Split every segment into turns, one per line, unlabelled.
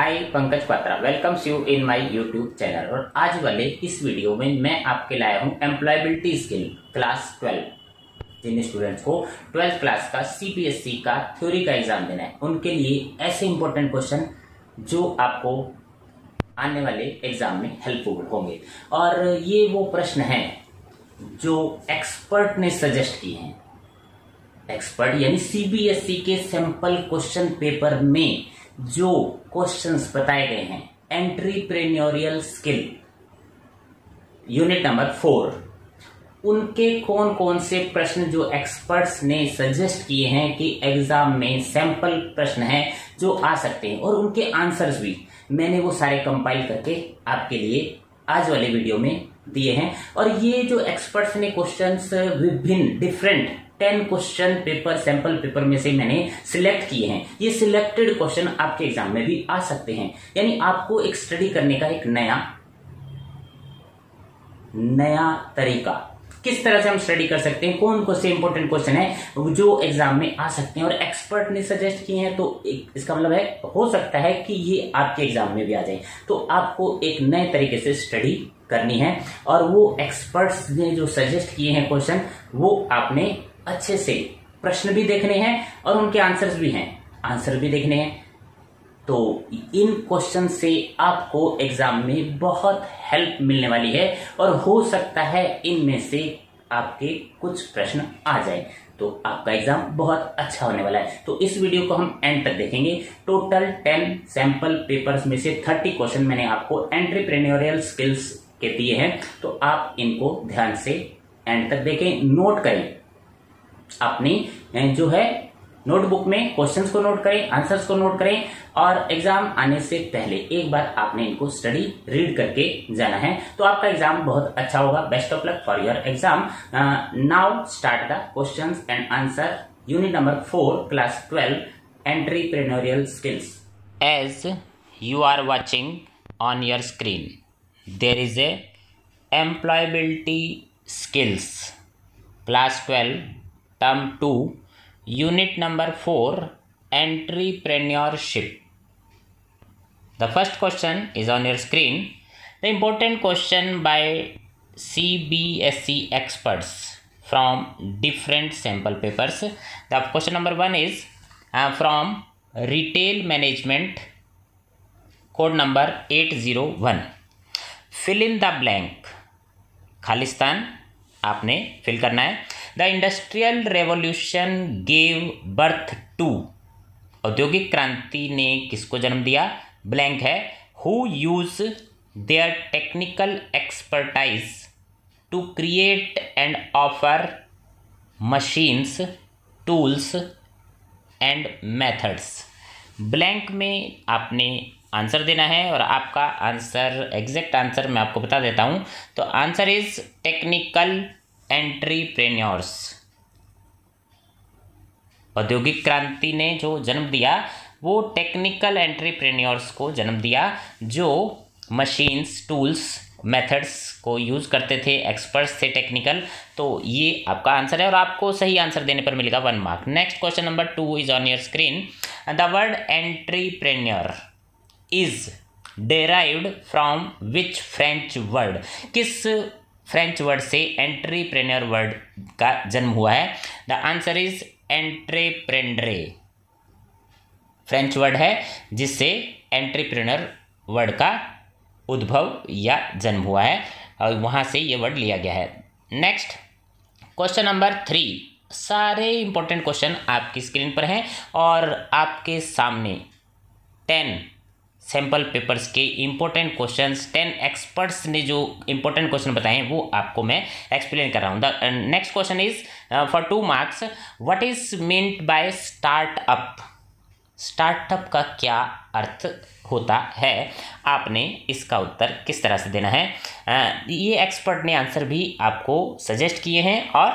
Hi Pankaj Patra welcomes you in my YouTube channel. और आज वाले इस वीडियो में मैं आपके लाया हूं एम्प्लॉयबिलिटी स्किल क्लास 12। जिन स्टूडेंट्स को 12th क्लास का सीबीएसई का थ्योरी का एग्जाम देना है उनके लिए ऐसे इंपॉर्टेंट क्वेश्चन जो आपको आने वाले एग्जाम में हेल्पफुल होंगे। और ये वो प्रश्न हैं जो एक्सपर्ट ने सजेस्ट किए हैं। एक्सपर्ट यानी सीबीएसई के सैंपल क्वेश्चन पेपर में जो क्वेश्चंस बताए गए हैं, एंट्रीप्रेन्योरियल स्किल यूनिट नंबर 4, उनके कौन कौन से प्रश्न जो एक्सपर्ट्स ने सजेस्ट किए हैं कि एग्जाम में सैंपल प्रश्न हैं जो आ सकते हैं, और उनके आंसर्स भी मैंने वो सारे कंपाइल करके आपके लिए आज वाले वीडियो में दिए हैं। और ये जो एक्सपर्ट्स ने क्वेश्चंस विभिन्न different 10 question paper sample paper में से मैंने सिलेक्ट किए हैं। ये सिलेक्टेड क्वेश्चन आपके एग्जाम में भी आ सकते हैं, यानी आपको एक स्टडी करने का एक नया तरीका, किस तरह से हम स्टडी कर सकते हैं, कौन कौन से इंपॉर्टेंट क्वेश्चन है जो एग्जाम में आ सकते हैं और एक्सपर्ट ने सजेस्ट किए हैं। तो इसका मतलब है हो सकता है कि ये आपके एग्जाम में भी आ जाए। तो आपको एक नए तरीके से स्टडी करनी है और वो एक्सपर्ट्स ने जो सजेस्ट किए हैं क्वेश्चन, वो आपने अच्छे से प्रश्न भी देखने हैं और उनके आंसर भी देखने हैं। तो इन क्वेश्चन से आपको एग्जाम में बहुत हेल्प मिलने वाली है और हो सकता है इनमें से आपके कुछ प्रश्न आ जाए, तो आपका एग्जाम बहुत अच्छा होने वाला है। तो इस वीडियो को हम एंड तक देखेंगे। टोटल 10 सैंपल पेपर्स में से 30 क्वेश्चन मैंने आपको एंट्रीप्रेन्योरियल स्किल्स के दिए हैं, तो आप इनको ध्यान से एंड तक देखें, नोट करें। अपनी जो है नोटबुक में क्वेश्चंस को नोट करें, आंसर्स को नोट करें, और एग्जाम आने से पहले एक बार आपने इनको स्टडी रीड करके जाना है, तो आपका एग्जाम बहुत अच्छा होगा। Best of luck for your exam. Now start the questions and answer unit number 4 class 12 entrepreneurial skills. As you are watching on your screen there is a employability skills class 12 term 2 unit number 4 entrepreneurship. The first question is on your screen. The important question by CBSE experts from different sample papers. The question number 1 is from retail management, code number 801. Fill in the blank. खालिस्तान आपने fill करना है। The industrial revolution gave birth to, औद्योगिक क्रांति ने किसको जन्म दिया, ब्लैंक है। Who use their technical expertise to create and offer machines, tools and methods. Blank में आपने आंसर देना है और आपका आंसर, एग्जैक्ट आंसर मैं आपको बता देता हूं। तो आंसर इज टेक्निकल एंट्रीप्रेन्योर्स। औद्योगिक क्रांति ने जो जन्म दिया वो टेक्निकल एंट्रीप्रेन्योर्स को जन्म दिया, जो मशीन्स, टूल्स, मेथड्स को यूज करते थे, एक्सपर्ट्स थे टेक्निकल। तो ये आपका आंसर है और आपको सही आंसर देने पर मिलेगा 1 mark. Next question number 2 is on your screen. The word entrepreneur is derived from which French word, किस फ्रेंच वर्ड से एंट्रीप्रेन्योर वर्ड का जन्म हुआ है। The answer is entreprendre. French word है जिससे एंट्रीप्रेन्योर वर्ड का उद्भव या जन्म हुआ है और वहाँ से ये वर्ड लिया गया है। Next question number 3। सारे इंपॉर्टेंट क्वेश्चन आपकी स्क्रीन पर हैं और आपके सामने 10 सैंपल पेपर्स के इंपॉर्टेंट क्वेश्चंस, 10 एक्सपर्ट्स ने जो इंपॉर्टेंट क्वेश्चन बताए हैं वो आपको मैं एक्सप्लेन कर रहा हूँ। The next question is for 2 marks. What is meant by startup. Startup का क्या अर्थ होता है, आपने इसका उत्तर किस तरह से देना है। ये एक्सपर्ट ने आंसर भी आपको सजेस्ट किए हैं और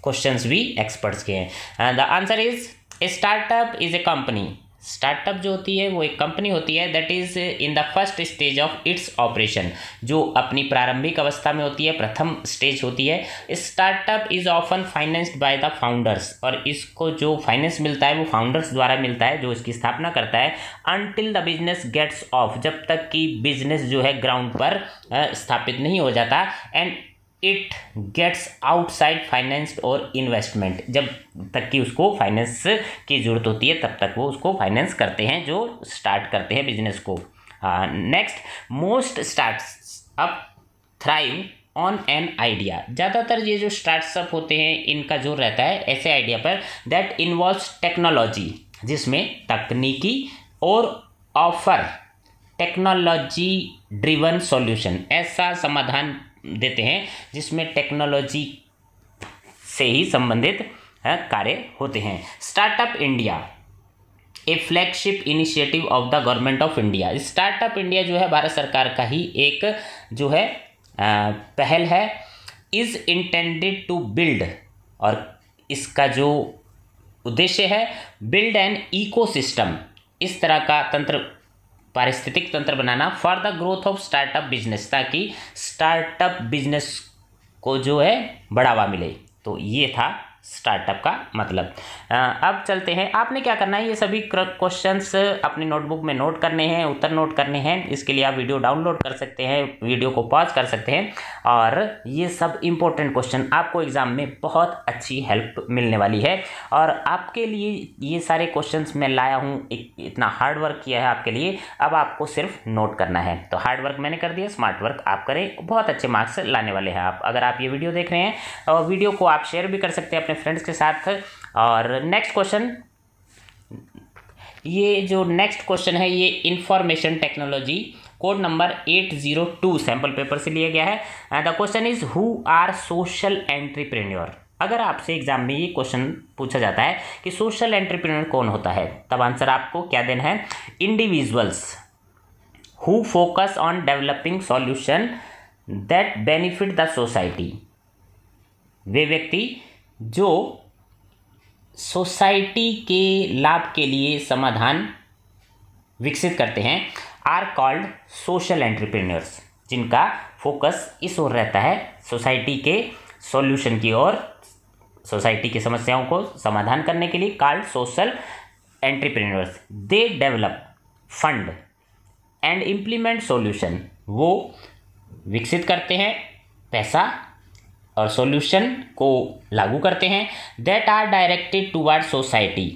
क्वेश्चंस भी एक्सपर्ट्स के हैं। The answer is a startup is a company startup जो होती है वो एक कंपनी होती है that is in the first stage of its operation, जो अपनी प्रारंभिक अवस्था में होती है, प्रथम स्टेज होती है। Startup is often financed by the founders, और इसको जो फाइनेंस मिलता है वो फाउंडर्स द्वारा मिलता है जो इसकी स्थापना करता है। Until the business gets off, जब तक कि बिजनेस जो है ग्राउंड पर स्थापित नहीं हो जाता। And it gets outside finance और इन्वेस्टमेंट, जब तक कि उसको फाइनेंस की जरूरत होती है तब तक वो उसको फाइनेंस करते हैं जो स्टार्ट करते हैं बिजनेस को। Next, most startup thrive on an idea, ज़्यादातर ये जो स्टार्टअप होते हैं इनका जोर रहता है ऐसे आइडिया पर दैट इन्वॉल्व्स टेक्नोलॉजी, जिसमें तकनीकी और ऑफर टेक्नोलॉजी ड्रिवन सॉल्यूशन, ऐसा समाधान देते हैं जिसमें टेक्नोलॉजी से ही संबंधित कार्य होते हैं। Startup India A flagship initiative of the government of India, startup India जो है भारत सरकार का ही एक जो है पहल है। इज इंटेंडेड टू बिल्ड, और इसका जो उद्देश्य है बिल्ड एन इकोसिस्टम, इस तरह का तंत्र, पारिस्थितिक तंत्र बनाना for the growth of startup business, ताकि स्टार्टअप बिजनेस को जो है बढ़ावा मिले। तो ये था स्टार्टअप का मतलब। अब चलते हैं, आपने क्या करना है, ये सभी क्वेश्चंस अपनी नोटबुक में नोट करने हैं, उत्तर नोट करने हैं। इसके लिए आप वीडियो डाउनलोड कर सकते हैं, वीडियो को पॉज कर सकते हैं, और ये सब इंपॉर्टेंट क्वेश्चन आपको एग्जाम में बहुत अच्छी हेल्प मिलने वाली है। और आपके लिए ये सारे क्वेश्चंस मैं लाया हूँ, इतना हार्ड वर्क किया है आपके लिए, अब आपको सिर्फ नोट करना है। तो हार्ड वर्क मैंने कर दिया, स्मार्ट वर्क आप करें, बहुत अच्छे मार्क्स लाने वाले हैं आप। अगर आप ये वीडियो देख रहे हैं और वीडियो को आप शेयर भी कर सकते हैं अपने फ्रेंड्स के साथ। और नेक्स्ट क्वेश्चन, ये जो नेक्स्ट क्वेश्चन है ये information technology code number 802 sample paper से लिया गया है। The question is who are social entrepreneur. अगर आपसे एग्जाम में ये क्वेश्चन पूछा जाता है कि सोशल एंटरप्रेन्योर कौन होता है, तब आंसर आपको क्या देना है, individuals who focus on developing solution that benefit the society, वे व्यक्ति जो सोसाइटी के लाभ के लिए समाधान विकसित करते हैं, आर कॉल्ड सोशल एंटरप्रेन्योर्स, जिनका फोकस इस ओर रहता है सोसाइटी के सॉल्यूशन की ओर, सोसाइटी की समस्याओं को समाधान करने के लिए, called social entrepreneurs. They develop, fund and implement solution, वो विकसित करते हैं पैसा और सॉल्यूशन को लागू करते हैं, that are directed toward society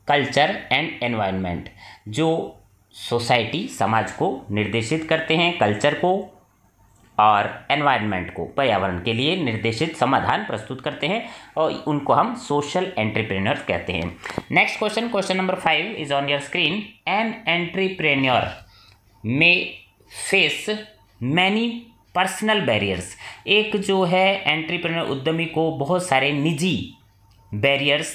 culture and environment, जो सोसाइटी समाज को निर्देशित करते हैं, कल्चर को और एनवायरनमेंट को, पर्यावरण के लिए निर्देशित समाधान प्रस्तुत करते हैं, और उनको हम सोशल एंटरप्रेन्योर कहते हैं। Next question, question number 5 is on your screen. An entrepreneur may face many personal barriers, एक जो है एंटरप्रेन्योर उद्यमी को बहुत सारे निजी बैरियर्स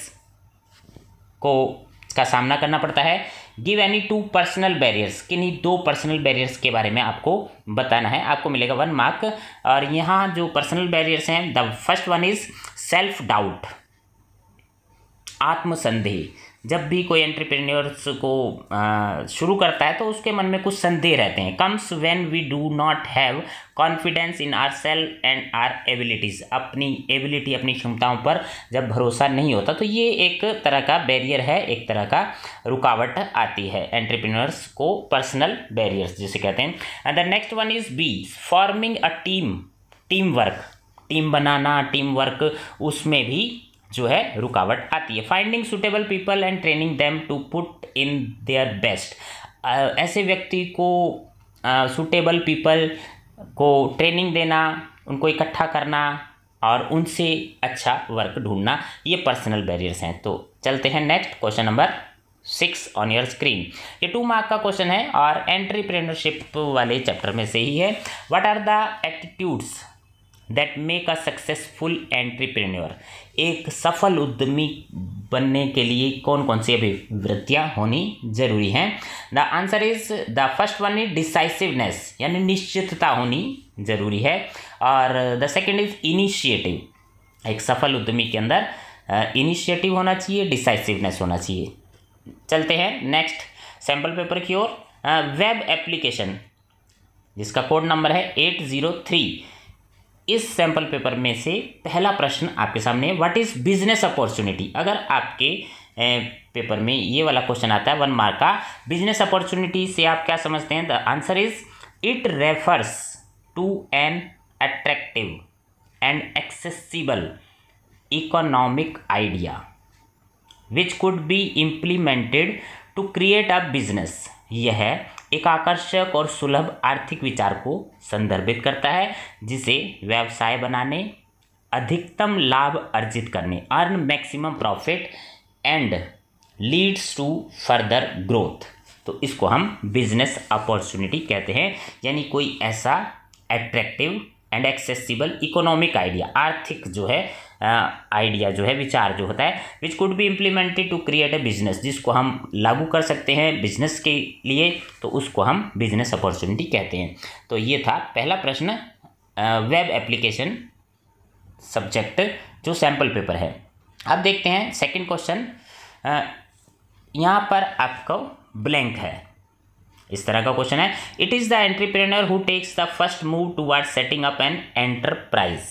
का सामना करना पड़ता है। गिव एनी 2 पर्सनल बैरियर्स, किन्हीं 2 पर्सनल बैरियर्स के बारे में आपको बताना है, आपको मिलेगा 1 मार्क। और यहाँ जो पर्सनल बैरियर्स हैं, the first one is self doubt, आत्मसंदेह। जब भी कोई एंटरप्रेन्योर्स को शुरू करता है तो उसके मन में कुछ संदेह रहते हैं। Comes when we do not have confidence in our self and our abilities, अपनी एबिलिटी, अपनी क्षमताओं पर जब भरोसा नहीं होता, तो ये एक तरह का बैरियर है, एक तरह का रुकावट आती है एंटरप्रेन्योर्स को, पर्सनल बैरियर्स जिसे कहते हैं। The next one is B, forming a team work, team बनाना, टीम वर्क, उसमें भी जो है रुकावट आती है। Finding suitable people and training them to put in their best, ऐसे व्यक्ति को सुटेबल पीपल को ट्रेनिंग देना, उनको इकट्ठा करना और उनसे अच्छा वर्क ढूंढना, ये पर्सनल बैरियर्स हैं। तो चलते हैं next, question number 6 on your screen. ये 2 मार्क का क्वेश्चन है और एंटरप्रेन्योरशिप वाले चैप्टर में से ही है। What are the attitudes that make a successful entrepreneur, एक सफल उद्यमी बनने के लिए कौन कौन सी अभिवृत्तियाँ होनी जरूरी हैं। The answer is, the first one is decisiveness, यानी निश्चितता होनी जरूरी है। और द सेकेंड इज इनिशिएटिव, एक सफल उद्यमी के अंदर इनिशिएटिव होना चाहिए, डिसाइसिवनेस होना चाहिए। चलते हैं नेक्स्ट सैंपल पेपर की ओर। वेब एप्लीकेशन जिसका कोड नंबर है 803। इस सैंपल पेपर में से पहला प्रश्न आपके सामने है, व्हाट इज बिजनेस अपॉर्चुनिटी। अगर आपके पेपर में ये वाला क्वेश्चन आता है 1 मार्क का, बिजनेस अपॉर्चुनिटी से आप क्या समझते हैं? The answer is it refers to an attractive and accessible economic idea which could be implemented to create a business. यह एक आकर्षक और सुलभ आर्थिक विचार को संदर्भित करता है जिसे व्यवसाय बनाने, अधिकतम लाभ अर्जित करने, earn maximum profit and leads to further growth. तो इसको हम बिजनेस अपॉर्चुनिटी कहते हैं, यानी कोई ऐसा attractive and accessible economic idea, आर्थिक जो है आइडिया जो है, विचार जो होता है, which could be implemented to create a business, जिसको हम लागू कर सकते हैं बिजनेस के लिए, तो उसको हम बिजनेस अपॉर्चुनिटी कहते हैं। तो ये था पहला प्रश्न वेब एप्लीकेशन सब्जेक्ट जो सैंपल पेपर है। अब देखते हैं सेकंड क्वेश्चन। यहाँ पर आपको ब्लैंक है, इस तरह का क्वेश्चन है, it is the entrepreneur who takes the first move toward setting up an enterprise.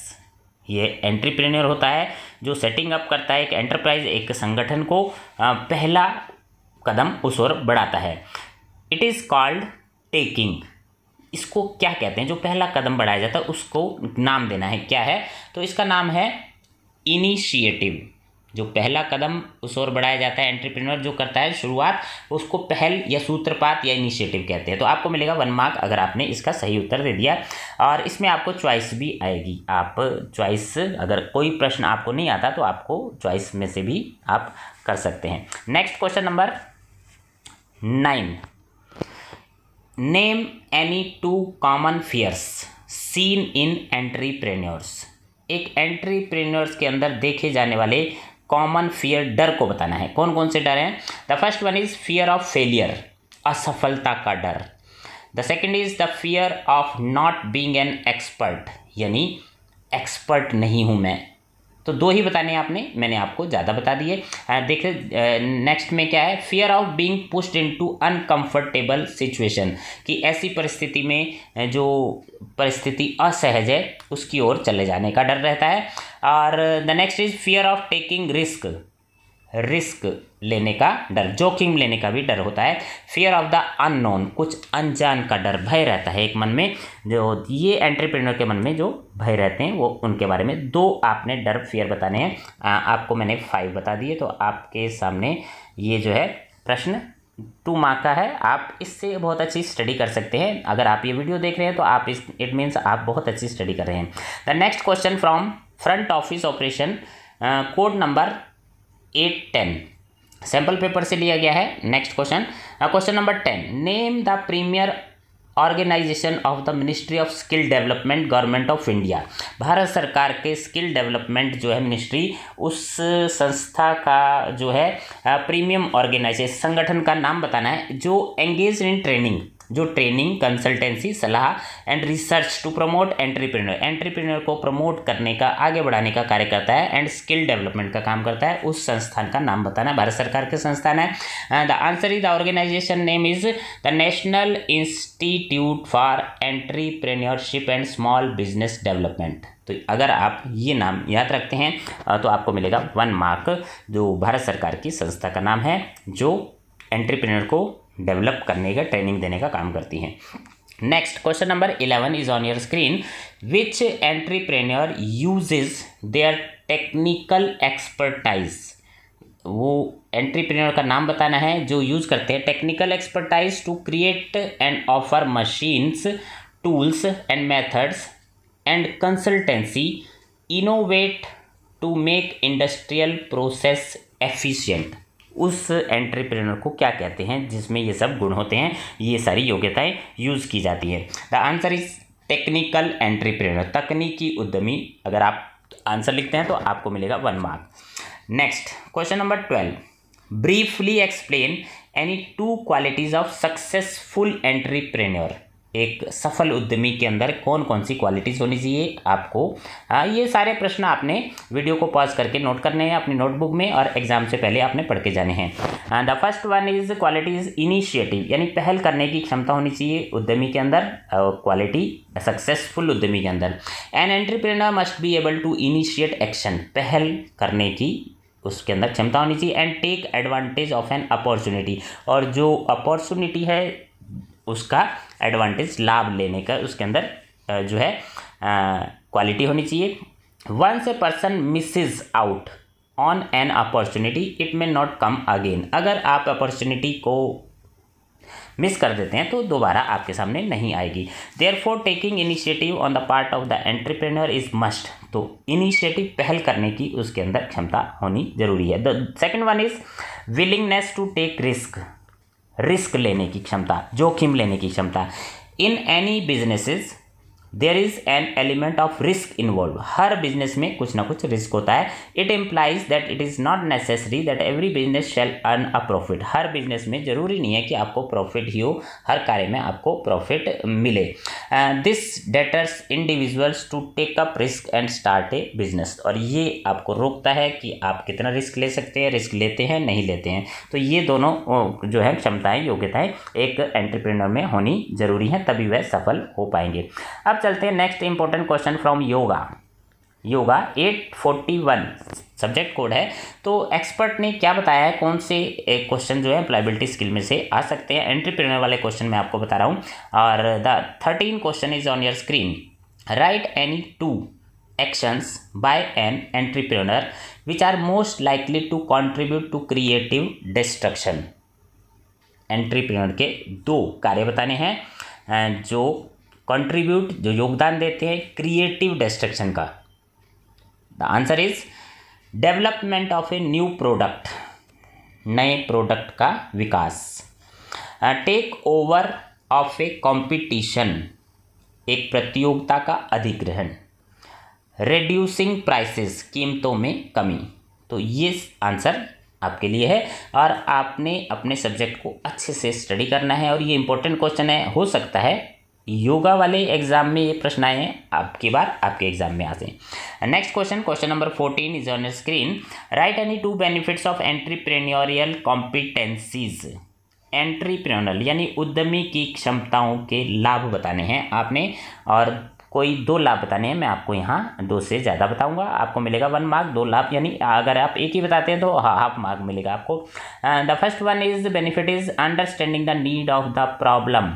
ये एंटरप्रेन्योर होता है जो सेटिंग अप करता है एक एंटरप्राइज, एक संगठन को पहला कदम उस ओर बढ़ाता है। It is called taking. इसको क्या कहते हैं? जो पहला कदम बढ़ाया जाता है उसको नाम देना है, क्या है? तो इसका नाम है इनिशिएटिव। जो पहला कदम उस ओर बढ़ाया जाता है, एंटरप्रेन्योर जो करता है शुरुआत, उसको पहल या सूत्रपात या इनिशिएटिव कहते हैं। तो आपको मिलेगा 1 मार्क अगर आपने इसका सही उत्तर दे दिया, और इसमें आपको चॉइस भी आएगी। आप चॉइस, अगर कोई प्रश्न आपको नहीं आता तो आपको चॉइस में से भी आप कर सकते हैं। Next question number 9, name any 2 common fears seen in entrepreneurs. एक एंटरप्रेन्योर्स के अंदर देखे जाने वाले कॉमन फियर, डर को बताना है। कौन कौन से डर हैं? The first one is fear of failure, असफलता का डर। The second is the fear of not being an expert, यानी एक्सपर्ट नहीं हूं मैं। तो 2 ही बताने हैं आपने, मैंने आपको ज़्यादा बता दिए। देखिए नेक्स्ट में क्या है, fear of being pushed into uncomfortable situation, कि ऐसी परिस्थिति में जो परिस्थिति असहज है उसकी ओर चले जाने का डर रहता है। और the next is fear of taking risk, risk लेने का डर, जोखिम लेने का भी डर होता है। फियर ऑफ द अननोन, कुछ अनजान का डर, भय रहता है एक मन में, जो ये एंटरप्रेन्योर के मन में जो भय रहते हैं वो उनके बारे में 2 आपने डर फियर बताने हैं। आपको मैंने 5 बता दिए, तो आपके सामने ये जो है प्रश्न 2 मार्क का है। आप इससे बहुत अच्छी स्टडी कर सकते हैं। अगर आप ये वीडियो देख रहे हैं तो आप इट मीन्स आप बहुत अच्छी स्टडी कर रहे हैं। The next question from front office operation, code number 810 sample paper से लिया गया है। Next question, question number 10, name the premier organization of the ministry of skill development government of India. भारत सरकार के स्किल डेवलपमेंट जो है मिनिस्ट्री, उस संस्था का जो है प्रीमियम ऑर्गेनाइजेशन, संगठन का नाम बताना है जो एंगेज इन ट्रेनिंग, जो ट्रेनिंग, कंसल्टेंसी, सलाह and research to promote entrepreneur, entrepreneur को प्रमोट करने का, आगे बढ़ाने का कार्य करता है, एंड स्किल डेवलपमेंट का काम करता है। उस संस्थान का नाम बताना है, भारत सरकार के संस्थान है। The answer is the organization name is the national institute for entrepreneurship and small business development. तो अगर आप ये नाम याद रखते हैं तो आपको मिलेगा 1 मार्क, जो भारत सरकार की संस्था का नाम है जो एंटरप्रेन्योर को डेवलप करने का, ट्रेनिंग देने का काम करती हैं। Next question number 11 is on your screen, which entrepreneur uses their technical expertise. वो एंटरप्रेन्योर का नाम बताना है जो यूज करते हैं technical expertise to create and offer machines, tools and methods and consultancy innovate to make industrial process efficient. उस entrepreneur को क्या कहते हैं जिसमें ये सब गुण होते हैं, ये सारी योग्यताएं यूज की जाती है? The answer is technical entrepreneur, तकनीकी उद्यमी। अगर आप आंसर लिखते हैं तो आपको मिलेगा 1 mark. Next question number 12, briefly explain any 2 qualities of successful entrepreneur. एक सफल उद्यमी के अंदर कौन कौन सी क्वालिटीज़ होनी चाहिए आपको। ये सारे प्रश्न आपने वीडियो को पॉज करके नोट करने हैं अपनी नोटबुक में और एग्जाम से पहले आपने पढ़ के जाने हैं। The first one is qualities initiative, यानी पहल करने की क्षमता होनी चाहिए उद्यमी के अंदर, क्वालिटी सक्सेसफुल उद्यमी के अंदर। An entrepreneur must be able to initiate action, पहल करने की उसके अंदर क्षमता होनी चाहिए। And take advantage of an opportunity, और जो अपॉर्चुनिटी है उसका एडवांटेज, लाभ लेने का उसके अंदर जो है क्वालिटी होनी चाहिए। Once a person misses out on an opportunity it may not come again, अगर आप अपॉर्चुनिटी को मिस कर देते हैं तो दोबारा आपके सामने नहीं आएगी। Therefore taking initiative on the part of the entrepreneur is must, तो इनिशिएटिव पहल करने की उसके अंदर क्षमता होनी जरूरी है। The second one is willingness to take risk, risk लेने की क्षमता, जोखिम लेने की क्षमता। In any businesses there is an element of risk involve, हर बिजनेस में कुछ ना कुछ रिस्क होता है। It implies that it is not necessary that every business shall earn a profit, हर बिजनेस में जरूरी नहीं है कि आपको प्रॉफिट ही हो, हर कार्य में आपको प्रॉफिट मिले। This deters individuals to take up risk and start a business, और ये आपको रोकता है कि आप कितना रिस्क ले सकते हैं, रिस्क लेते हैं नहीं लेते हैं। तो ये दोनों जो है क्षमताएं, योग्यताएं एक एंटरप्रेन्योर में होनी जरूरी है, तभी वह सफल हो पाएंगे। अब चलते हैं next important question from yoga. Yoga 841 subject code है। तो एक्सपर्ट ने क्या बताया है, कौन से एक क्वेश्चन जो है एम्प्लॉयबिलिटी स्किल में से आ सकते हैं। एंटरप्रेन्योर वाले क्वेश्चन मैं आपको बता रहा हूँ, और the 13 question is on your screen. Write any 2 actions by an entrepreneur which are most likely to contribute to creative destruction. Entrepreneur के 2 कार्य बताने हैं जो कंट्रीब्यूट, जो योगदान देते हैं क्रिएटिव डिस्ट्रक्शन का। The answer is development of a new product, नए प्रोडक्ट का विकास। Take over of a competition, एक प्रतियोगिता का अधिग्रहण। रिड्यूसिंग प्राइसेस, कीमतों में कमी। तो ये आंसर आपके लिए है, और आपने अपने सब्जेक्ट को अच्छे से स्टडी करना है, और ये इंपॉर्टेंट क्वेश्चन है। हो सकता है योगा वाले एग्जाम में ये प्रश्न आए हैं, आपकी बार आपके एग्जाम में आते हैं। Next question, question number 14 is on screen. Write any 2 benefits of entrepreneurial competencies. Entrepreneurial यानी उद्यमी की क्षमताओं के लाभ बताने हैं आपने, और कोई 2 लाभ बताने हैं। मैं आपको यहाँ 2 से ज़्यादा बताऊंगा, आपको मिलेगा 1 मार्क। 2 लाभ यानी अगर आप एक ही बताते हैं तो हाफ मार्क मिलेगा आपको। The first one is benefit is understanding the need of the problem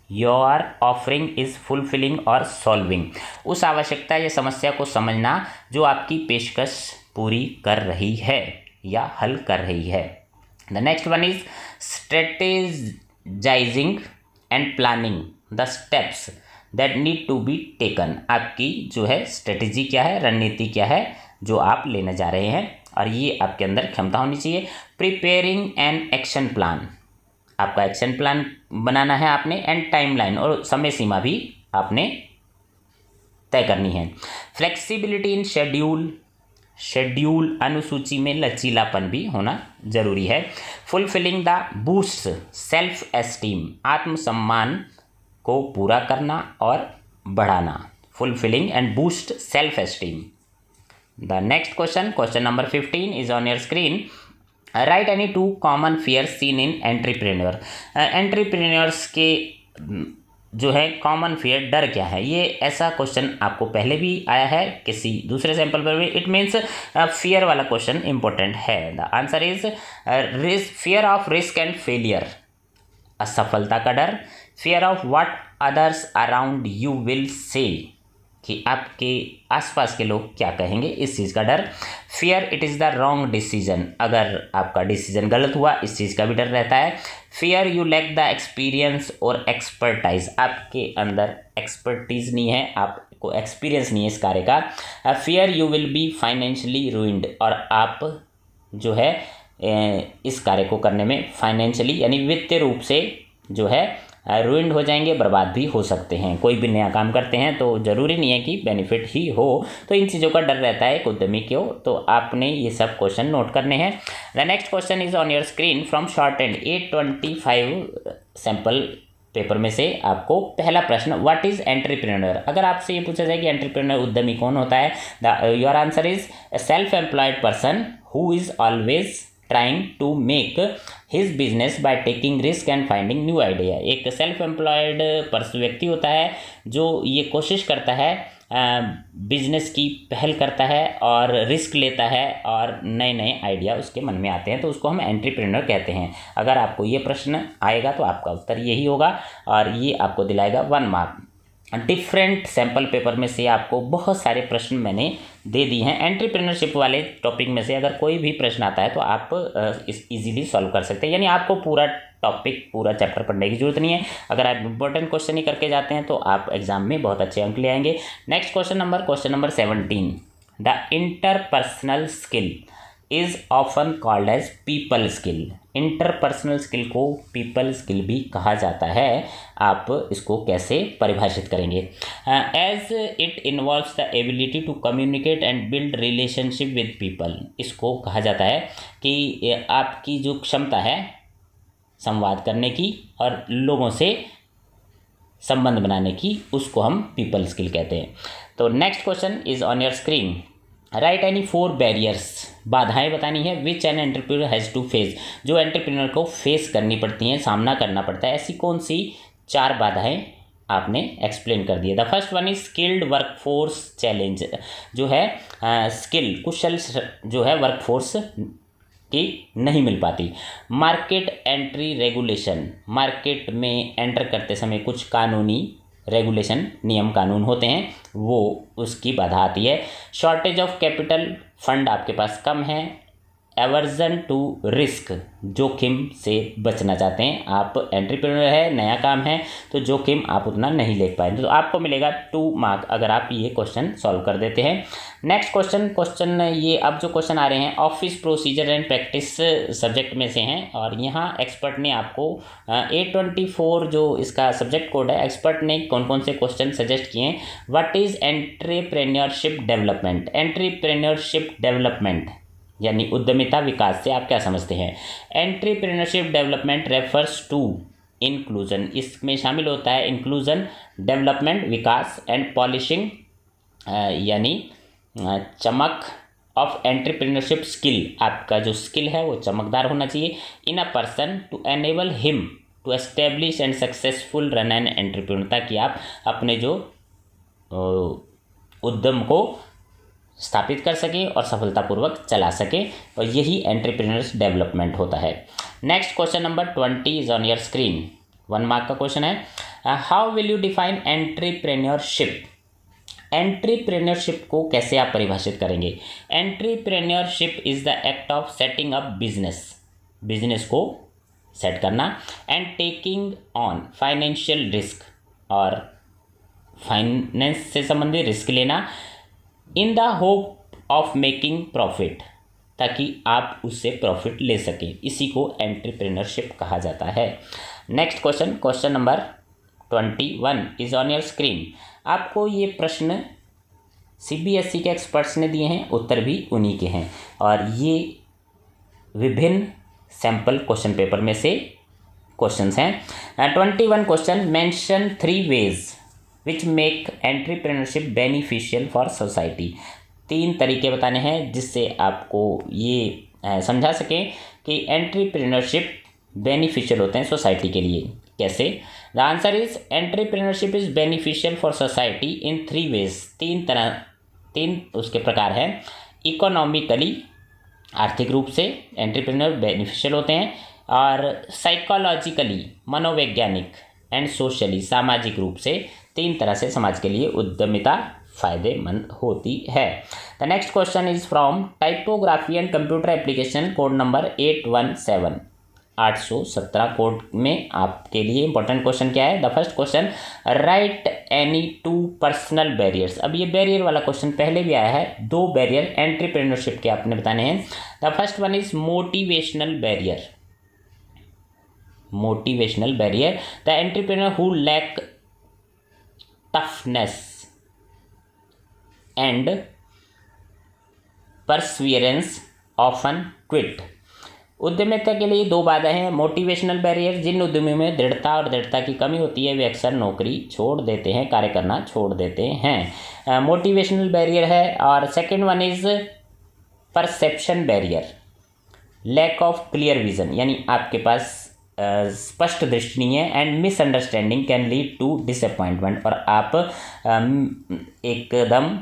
your offering is fulfilling और सॉल्विंग। उस आवश्यकता या समस्या को समझना जो आपकी पेशकश पूरी कर रही है या हल कर रही है। The next one is strategizing and planning the steps that need to be taken. आपकी जो है स्ट्रेटेजी क्या है, रणनीति क्या है जो आप लेने जा रहे हैं, और ये आपके अंदर क्षमता होनी चाहिए। प्रिपेयरिंग एन एक्शन प्लान, आपका एक्शन प्लान बनाना है आपने। एंड टाइमलाइन, और समय सीमा भी आपने तय करनी है। फ्लेक्सिबिलिटी इन शेड्यूल, अनुसूची में लचीलापन भी होना जरूरी है। Fulfilling the boost self esteem, आत्मसम्मान को पूरा करना और बढ़ाना। Fulfilling and boost self esteem. The next question, question number 15 is on your screen. Write any 2 common fear seen in entrepreneur. Entrepreneurs के जो है कॉमन फियर, डर क्या है, ये ऐसा क्वेश्चन आपको पहले भी आया है किसी दूसरे सैंपल पर भी। इट मीन्स फियर वाला क्वेश्चन इंपॉर्टेंट है। The answer is fear of risk and failure, असफलता का डर। Fear of what others around you will say, कि आपके आसपास के लोग क्या कहेंगे, इस चीज़ का डर। Fear it is the wrong decision, अगर आपका डिसीजन गलत हुआ इस चीज़ का भी डर रहता है। Fear you lack the experience और एक्सपर्टाइज, आपके अंदर एक्सपर्टीज नहीं है, आपको एक्सपीरियंस नहीं है इस कार्य का। Fear you will be financially ruined, और आप जो है इस कार्य को करने में फाइनेंशियली यानी वित्तीय रूप से जो है रूइंड हो जाएंगे, बर्बाद भी हो सकते हैं। कोई भी नया काम करते हैं तो ज़रूरी नहीं है कि बेनिफिट ही हो, तो इन चीज़ों का डर रहता है एक उद्यमी को, तो आपने ये सब क्वेश्चन नोट करने हैं। The next question is on your screen from short and 825 sample paper में से आपको पहला प्रश्न, व्हाट इज एंटरप्रेन्योर। अगर आपसे ये पूछा जाए कि एंटरप्रेन्योर उद्यमी कौन होता है, your answer is self employed person who is always trying to make his business by taking risk and finding new idea. एक सेल्फ एम्प्लॉयड व्यक्ति होता है जो ये कोशिश करता है, बिजनेस की पहल करता है और रिस्क लेता है और नए नए आइडिया उसके मन में आते हैं, तो उसको हम एंटरप्रेन्योर कहते हैं। अगर आपको ये प्रश्न आएगा तो आपका उत्तर यही होगा और ये आपको दिलाएगा 1 मार्क। डिफरेंट सैम्पल पेपर में से आपको बहुत सारे प्रश्न मैंने दे दिए हैं। एंटरप्रेन्योरशिप वाले टॉपिक में से अगर कोई भी प्रश्न आता है तो आप इजीली सॉल्व कर सकते हैं, यानी आपको पूरा टॉपिक, पूरा चैप्टर पढ़ने की जरूरत नहीं है। अगर आप इंपॉर्टेंट क्वेश्चन ही करके जाते हैं तो आप एग्जाम में बहुत अच्छे अंक ले आएंगे। Next question number 17, the interpersonal skill is often called as people skill. Interpersonal skill को पीपल स्किल भी कहा जाता है। आप इसको कैसे परिभाषित करेंगे? As it involves the ability to communicate and build relationship with people. इसको कहा जाता है कि आपकी जो क्षमता है संवाद करने की और लोगों से संबंध बनाने की, उसको हम पीपल स्किल कहते हैं। तो next question is on your screen. Write any 4 barriers, बाधाएं बतानी है, which an entrepreneur has to face, जो एंटरप्रेन्योर को फेस करनी पड़ती हैं, सामना करना पड़ता है। ऐसी कौन सी 4 बाधाएं आपने एक्सप्लेन कर दिया। The first one is skilled workforce challenge, जो है स्किल, कुशल जो है वर्कफोर्स की नहीं मिल पाती। मार्केट एंट्री रेगुलेशन, मार्केट में एंटर करते समय कुछ कानूनी रेगुलेशन, नियम कानून होते हैं, वो उसकी बाधा आती है। शॉर्टेज ऑफ कैपिटल, फंड आपके पास कम है। एवर्जन टू रिस्क, जोखिम से बचना चाहते हैं आप, एंटरप्रेन्योर है, नया काम है, तो जोखिम आप उतना नहीं ले पाएंगे, तो आपको मिलेगा 2 मार्क अगर आप ये क्वेश्चन सॉल्व कर देते हैं। नेक्स्ट क्वेश्चन ये अब जो क्वेश्चन आ रहे हैं office procedure and practice subject में से हैं, और यहाँ एक्सपर्ट ने आपको 824 जो इसका सब्जेक्ट कोड है, एक्सपर्ट ने कौन कौन से क्वेश्चन सजेस्ट किए हैं। What is entrepreneurship development, entrepreneurship development यानी उद्यमिता विकास से आप क्या समझते हैं। Entrepreneurship development refers to inclusion, इसमें शामिल होता है इंक्लूजन, डेवलपमेंट विकास, एंड पॉलिशिंग यानी चमक ऑफ एंटरप्रेन्योरशिप स्किल, आपका जो स्किल है वो चमकदार होना चाहिए। In a person to enable him to establish and successful run an entrepreneur, ताकि आप अपने जो उद्यम को स्थापित कर सकें और सफलतापूर्वक चला सकें, और यही एंटरप्रेन्योर्स डेवलपमेंट होता है। Next question number 20 is on your screen, 1 mark का क्वेश्चन है। How will you define entrepreneurship, entrepreneurship को कैसे आप परिभाषित करेंगे। Entrepreneurship is the act of setting up business, business को सेट करना, and taking on financial risk, और फाइनेंस से संबंधित रिस्क लेना, in the hope of making profit, ताकि आप उससे प्रॉफिट ले सकें, इसी को एंटरप्रेन्योरशिप कहा जाता है। Next question number 21 is on your screen. आपको ये प्रश्न सीबीएसई के एक्सपर्ट्स ने दिए हैं, उत्तर भी उन्हीं के हैं, और ये विभिन्न सैंपल क्वेश्चन पेपर में से क्वेश्चंस हैं। 21 question, mention 3 ways which make entrepreneurship beneficial for society. 3 तरीके बताने हैं जिससे आपको ये समझा सकें कि एंटरप्रेन्योरशिप बेनिफिशियल होते हैं सोसाइटी के लिए। कैसे? The answer is entrepreneurship is beneficial for society in 3 ways, 3 उसके प्रकार हैं। इकोनॉमिकली, आर्थिक रूप से एंटरप्रेन्योर बेनिफिशियल होते हैं, और साइकोलॉजिकली, मनोवैज्ञानिक, एंड सोशली, सामाजिक रूप से 3 तरह से समाज के लिए उद्यमिता फायदेमंद होती है। The next question is from typography and computer application, code number 817, 817 code में आपके लिए इंपॉर्टेंट क्वेश्चन क्या है। The first question, right any 2 personal barriers. अब ये बैरियर वाला क्वेश्चन पहले भी आया है, 2 बैरियर एंटरप्रेन्योरशिप के आपने बताने हैं। The first one is motivational barrier, motivational barrier, the entrepreneur who lack toughness and perseverance often quit. उद्यमिता के लिए 2 बाधाएं हैं। मोटिवेशनल बैरियर, जिन उद्यमियों में दृढ़ता की कमी होती है वे अक्सर नौकरी छोड़ देते हैं, कार्य करना छोड़ देते हैं। मोटिवेशनल बैरियर है। और second one is perception barrier, lack of clear vision, यानी आपके पास स्पष्ट दृष्टि नहीं है। And misunderstanding can lead to disappointment, और आप एकदम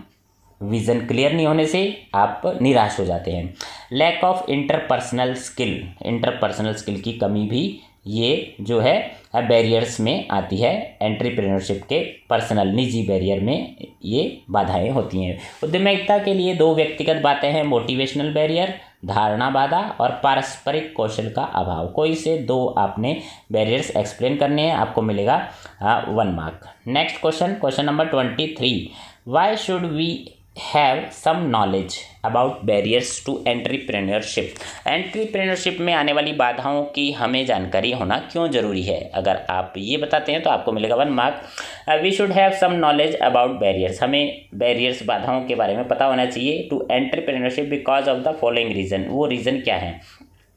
विज़न क्लियर नहीं होने से आप निराश हो जाते हैं। लैक ऑफ इंटरपर्सनल स्किल की कमी भी ये जो है बैरियर्स में आती है। एंटरप्रेन्योरशिप के पर्सनल निजी बैरियर में ये बाधाएं होती हैं। उद्यमिता के लिए 2 व्यक्तिगत बातें हैं। मोटिवेशनल बैरियर, धारणा बाधा, और पारस्परिक कौशल का अभाव। कोई से 2 आपने बैरियर्स एक्सप्लेन करने हैं, आपको मिलेगा 1 mark. Next question number 23, why should we have some knowledge about barriers to entrepreneurship. Entrepreneurship में आने वाली बाधाओं की हमें जानकारी होना क्यों जरूरी है? अगर आप ये बताते हैं तो आपको मिलेगा 1 mark. We should have some knowledge about barriers, हमें बैरियर्स बाधाओं के बारे में पता होना चाहिए to entrepreneurship because of the following reason. वो रीज़न क्या है?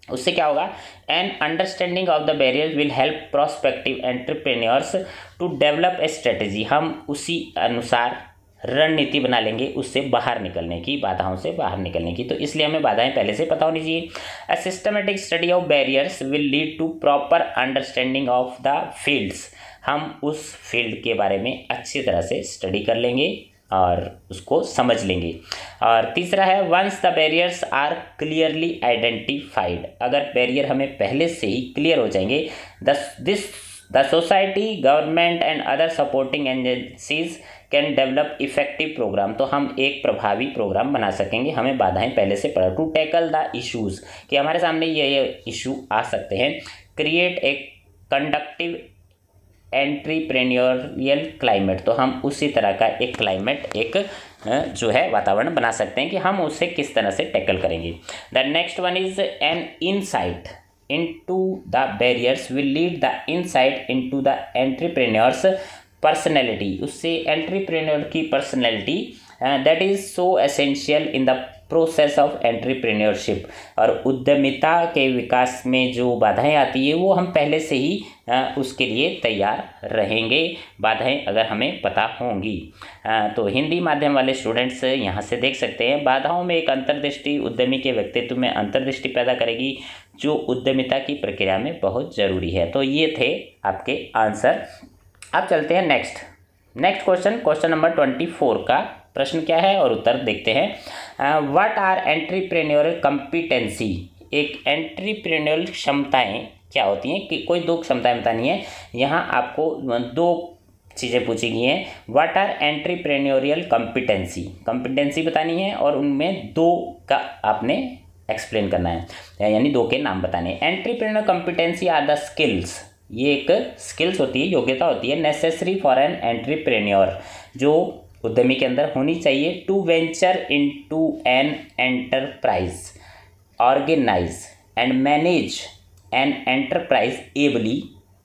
उससे क्या होगा? An understanding of the barriers will help prospective entrepreneurs to develop a strategy. हम उसी अनुसार रणनीति बना लेंगे उससे बाहर निकलने की, बाधाओं से बाहर निकलने की। तो इसलिए हमें बाधाएं पहले से पता होनी चाहिए। A systematic study of barriers will lead to proper understanding of the fields. हम उस फील्ड के बारे में अच्छी तरह से स्टडी कर लेंगे और उसको समझ लेंगे। और तीसरा है, once the barriers are clearly identified. अगर बैरियर हमें पहले से ही क्लियर हो जाएंगे, the society, government and other supporting agencies can develop effective program. तो हम एक प्रभावी प्रोग्राम बना सकेंगे। हमें बाधाएं पहले से पड़ा। टू टैकल द इश्यूज, कि हमारे सामने ये इशू आ सकते हैं। Create a conductive entrepreneurial climate, तो हम उसी तरह का एक क्लाइमेट, एक जो है वातावरण बना सकते हैं कि हम उससे किस तरह से टैकल करेंगे। The next one is an insight into the barriers will lead the insight into the entrepreneur's personality। उससे एंटरप्रेन्योर की personality that is so essential in the process of entrepreneurship. और उद्यमिता के विकास में जो बाधाएं आती है वो हम पहले से ही उसके लिए तैयार रहेंगे, बाधाएं अगर हमें पता होंगी। तो हिंदी माध्यम वाले स्टूडेंट्स यहाँ से देख सकते हैं, बाधाओं में एक अंतर्दृष्टि उद्यमी के व्यक्तित्व में अंतर्दृष्टि पैदा करेगी जो उद्यमिता की प्रक्रिया में बहुत ज़रूरी है। तो ये थे आपके आंसर। अब चलते हैं नेक्स्ट क्वेश्चन नंबर 24 का प्रश्न क्या है और उत्तर देखते हैं। What are entrepreneurial competency. एक एंटरप्रेन्योरियल क्षमताएं क्या होती हैं? कि कोई 2 क्षमताएं बतानी है। यहाँ आपको 2 चीज़ें पूछी गई हैं। व्हाट आर एंटरप्रेन्योरियल कॉम्पिटेंसी बतानी है और उनमें 2 का आपने एक्सप्लेन करना है, यानी 2 के नाम बताने हैं। Entrepreneurial competency are the skills, ये एक स्किल्स होती है, योग्यता होती है, नेसेसरी फॉर एन एंटरप्रेन्योर, जो उद्यमी के अंदर होनी चाहिए। To venture into an enterprise, organize and manage an enterprise ably,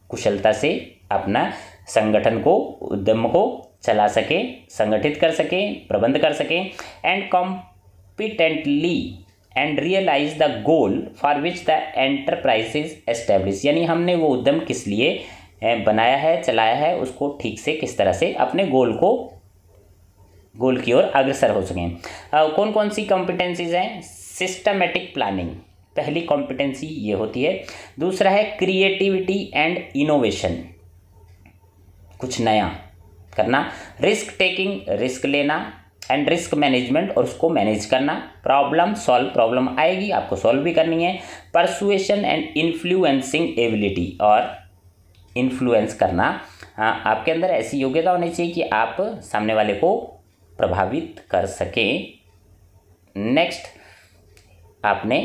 कुशलता से अपना संगठन को, उद्यम को चला सके, संगठित कर सके, प्रबंध कर सके। And competently and realize the goal for which the enterprise is establish, यानी हमने वो उद्यम किस लिए बनाया है, चलाया है, उसको ठीक से किस तरह से अपने गोल की ओर अग्रसर हो सकें। कौन कौन सी कॉम्पिटेंसीज हैं? सिस्टमेटिक प्लानिंग, पहली कॉम्पिटेंसी ये होती है। दूसरा है क्रिएटिविटी एंड इनोवेशन, कुछ नया करना। रिस्क टेकिंग, रिस्क लेना, एंड रिस्क मैनेजमेंट, और उसको मैनेज करना। प्रॉब्लम आएगी, आपको सॉल्व भी करनी है। परसुएशन एंड इन्फ्लुएंसिंग एबिलिटी, और इन्फ्लुएंस करना, आपके अंदर ऐसी योग्यता होनी चाहिए कि आप सामने वाले को प्रभावित कर सकें। नेक्स्ट, आपने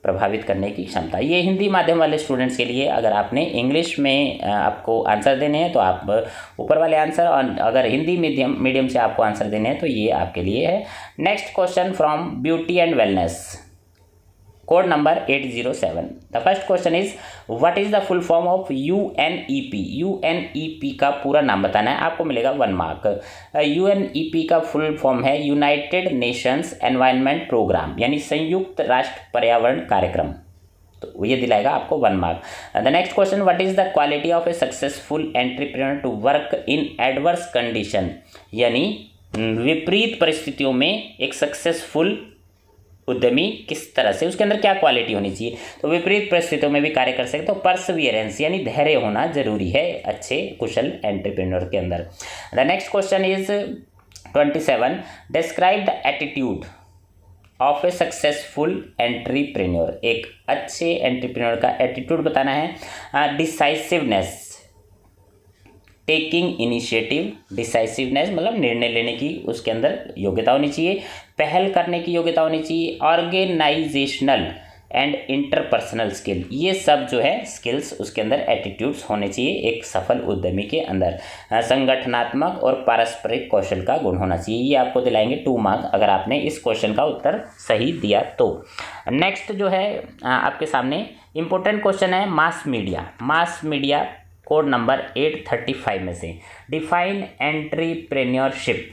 प्रभावित करने की क्षमता। ये हिंदी माध्यम वाले स्टूडेंट्स के लिए। अगर आपने इंग्लिश में आपको आंसर देने हैं तो आप ऊपर वाले आंसर, और अगर हिंदी मीडियम से आपको आंसर देने हैं तो ये आपके लिए है। Next question from beauty and wellness, code number 807। The first question is what is the full form of UNEP। UNEP का पूरा नाम बताना है, आपको मिलेगा 1 मार्क। UNEP का फुल फॉर्म है यूनाइटेड नेशंस एनवायरनमेंट प्रोग्राम, यानी संयुक्त राष्ट्र पर्यावरण कार्यक्रम। तो ये दिलाएगा आपको 1 mark. The next question, what is the quality of a successful entrepreneur to work in adverse condition, यानी विपरीत परिस्थितियों में एक सक्सेसफुल उद्यमी किस तरह से, उसके अंदर क्या क्वालिटी होनी चाहिए। तो विपरीत परिस्थितियों में भी कार्य कर सकते, तो परसिवियरेंस यानी धैर्य होना जरूरी है अच्छे कुशल एंटरप्रेन्योर के अंदर। The next question is 27, describe the attitude of a successful entrepreneur. एक अच्छे एंटरप्रेन्योर का एटीट्यूड बताना है। डिसाइसिवनेस, टेकिंग इनिशिएटिव, डिसाइसिवनेस मतलब निर्णय लेने की उसके अंदर योग्यता होनी चाहिए, पहल करने की योग्यता होनी चाहिए, ऑर्गेनाइजेशनल एंड इंटरपर्सनल स्किल, ये सब जो है स्किल्स उसके अंदर एटीट्यूड्स होने चाहिए एक सफल उद्यमी के अंदर। संगठनात्मक और पारस्परिक कौशल का गुण होना चाहिए। ये आपको दिलाएंगे 2 मार्क अगर आपने इस क्वेश्चन का उत्तर सही दिया तो। नेक्स्ट जो है आपके सामने इंपॉर्टेंट क्वेश्चन है mass media. Mass media code number 835 में से डिफाइन एंटरप्रेन्योरशिप।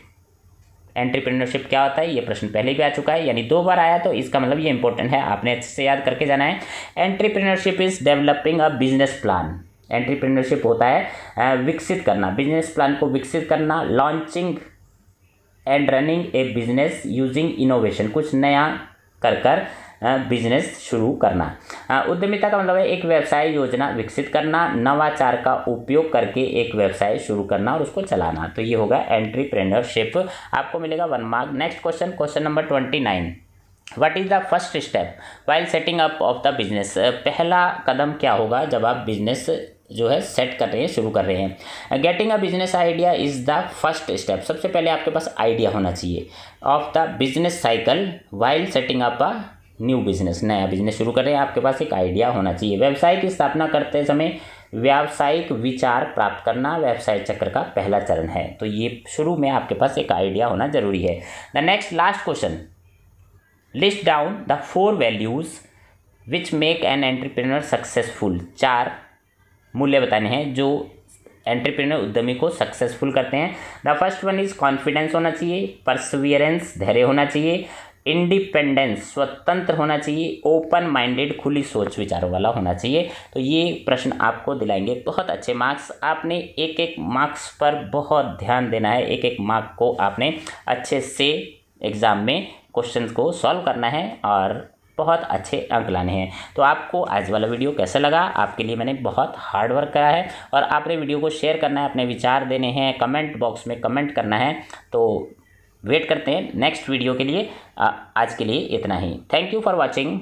एंटरप्रेन्योरशिप क्या होता है, ये प्रश्न पहले भी आ चुका है, यानी 2 बार आया, तो इसका मतलब ये इंपॉर्टेंट है, आपने अच्छे से याद करके जाना है। Entrepreneurship is developing a business plan. Entrepreneurship होता है विकसित करना, बिजनेस प्लान को विकसित करना, launching and running A business using innovation, कुछ नया कर बिजनेस शुरू करना। उद्यमिता का मतलब है एक व्यवसाय योजना विकसित करना, नवाचार का उपयोग करके एक व्यवसाय शुरू करना और उसको चलाना, तो ये होगा एंटरप्रेन्योरशिप। आपको मिलेगा 1 mark. Next question, question number 29, what is the first step while setting up of the business. पहला कदम क्या होगा जब आप बिजनेस जो है सेट कर रहे हैं, शुरू कर रहे हैं। Getting a business idea is the first step. सबसे पहले आपके पास आइडिया होना चाहिए of the business cycle while setting up a new business. नया बिजनेस शुरू कर रहे हैं, आपके पास एक आइडिया होना चाहिए। व्यवसाय की स्थापना करते समय व्यावसायिक विचार प्राप्त करना व्यवसाय चक्र का पहला चरण है, तो ये शुरू में आपके पास एक आइडिया होना जरूरी है। The next last question, list down the 4 values which make an entrepreneur successful. 4 मूल्य बताने हैं जो एंटरप्रेन्योर उद्यमी को सक्सेसफुल करते हैं। The first one is confidence होना चाहिए, परसिवियरेंस धैर्य होना चाहिए, इंडिपेंडेंस स्वतंत्र होना चाहिए, ओपन माइंडेड खुली सोच विचारों वाला होना चाहिए। तो ये प्रश्न आपको दिलाएंगे बहुत अच्छे मार्क्स। आपने एक एक मार्क्स पर बहुत ध्यान देना है, एक एक मार्क को आपने अच्छे से एग्ज़ाम में क्वेश्चंस को सॉल्व करना है और बहुत अच्छे अंक लाने हैं। तो आपको आज वाला वीडियो कैसा लगा, आपके लिए मैंने बहुत हार्ड वर्क करा है और आपने वीडियो को शेयर करना है, अपने विचार देने हैं, कमेंट बॉक्स में कमेंट करना है। तो वेट करते हैं नेक्स्ट वीडियो के लिए। आज के लिए इतना ही। Thank you for watching.